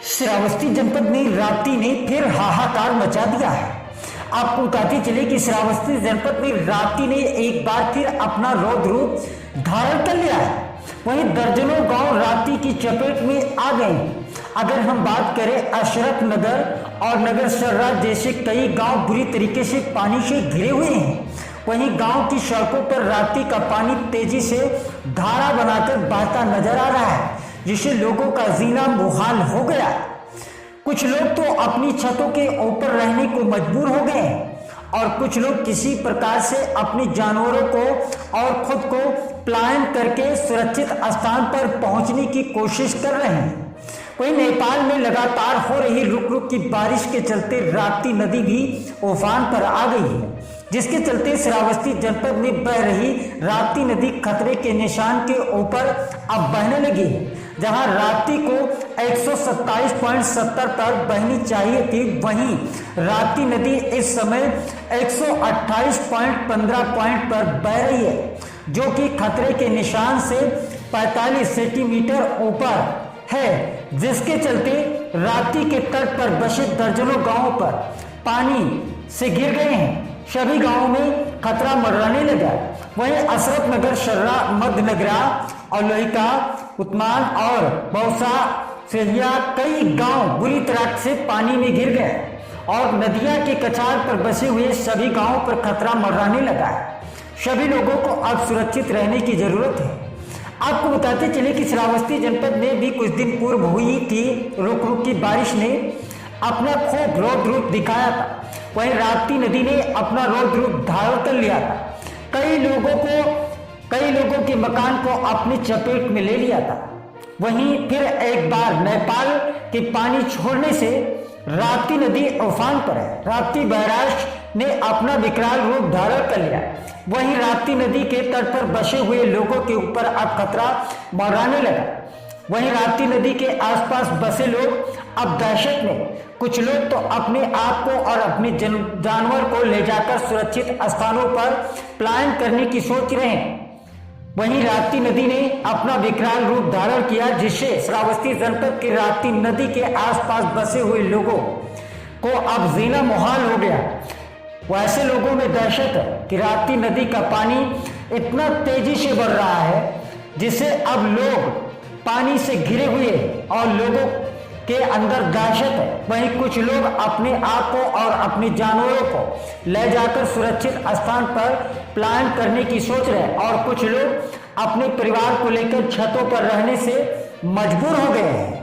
श्रावस्ती जनपद में राप्ती ने फिर हाहाकार मचा दिया है। आपको बताते चले कि श्रावस्ती जनपद में राप्ती ने एक बार फिर अपना रौद्र रूप धारण कर लिया है। वहीं दर्जनों गांव राप्ती की चपेट में आ गए। अगर हम बात करें अशरफ नगर और नगर सर्रा जैसे कई गांव बुरी तरीके से पानी से घिरे हुए हैं। वहीं गांव की सड़कों पर राप्ती का पानी तेजी से धारा बनाकर बहता नजर आ रहा है, जिससे लोगों का जीना मुहाल हो गया। कुछ लोग तो अपनी छतों के ऊपर रहने को मजबूर हो गए और कुछ लोग किसी प्रकार से अपने जानवरों को और खुद को पलायन करके सुरक्षित स्थान पर पहुंचने की कोशिश कर रहे हैं। वहीं नेपाल में लगातार हो रही रुक रुक की बारिश के चलते राप्ती नदी भी उफान पर आ गई है, जिसके चलते श्रावस्ती जनपद में बह रही राप्ती नदी खतरे के निशान के ऊपर अब बहने लगी है। जहां राप्ती को 127.70 पर बहनी चाहिए थी, वहीं राप्ती नदी इस समय 128.15 पॉइंट पर बह रही है, जो कि खतरे के निशान से 45 सेंटीमीटर ऊपर है, जिसके चलते राप्ती के तट पर बसे दर्जनों गांवों पर पानी से घिर गए हैं। सभी गांवों में खतरा मंडराने लगा। वहीं अशरफ नगर, सर्रा, मध्य नगरा और लोहिका, उत्मान और बौसा सेलिया कई गांव बुरी तरह से पानी में घिर गए और नदियां के कछार पर बसे हुए सभी गांवों पर खतरा मंडराने लगा है। सभी लोगों को अब सुरक्षित रहने की जरूरत है। आपको बताते चले कि श्रावस्ती जनपद में भी कुछ दिन पूर्व हुई थी रुक रुक की बारिश ने अपना खूब रौद्र रूप दिखाया था। वहीं राप्ती नदी ने अपना रौद्र रूप धारण कर लिया था। कई लोगों के मकान को अपनी चपेट में ले लिया था। वहीं फिर एक बार नेपाल के पानी छोड़ने से राप्ती नदी उफान पर है। राप्ती बैराज ने अपना विकराल रूप धारण कर लिया। वहीं राप्ती नदी के तट पर बसे हुए लोगों के ऊपर अब खतरा मंडराने लगा। वहीं राप्ती नदी के आसपास बसे लोग अब दहशत में। कुछ लोग तो अपने आप को और अपने जानवर को ले जाकर सुरक्षित स्थानों पर पलायन करने की सोच रहे हैं। वहीं राप्ती नदी ने अपना विकराल रूप धारण किया, जिससे श्रावस्ती जनपद की राप्ती नदी के आसपास बसे हुए लोगों को अब जीना मुहाल हो गया। वैसे लोगों में दहशत है कि राप्ती नदी का पानी इतना तेजी से बढ़ रहा है, जिससे अब लोग पानी से घिरे हुए और लोगों के अंदर दहशत है। वहीं कुछ लोग अपने आप को और अपने जानवरों को ले जाकर सुरक्षित स्थान पर पलायन करने की सोच रहे हैं और कुछ लोग अपने परिवार को लेकर छतों पर रहने से मजबूर हो गए हैं।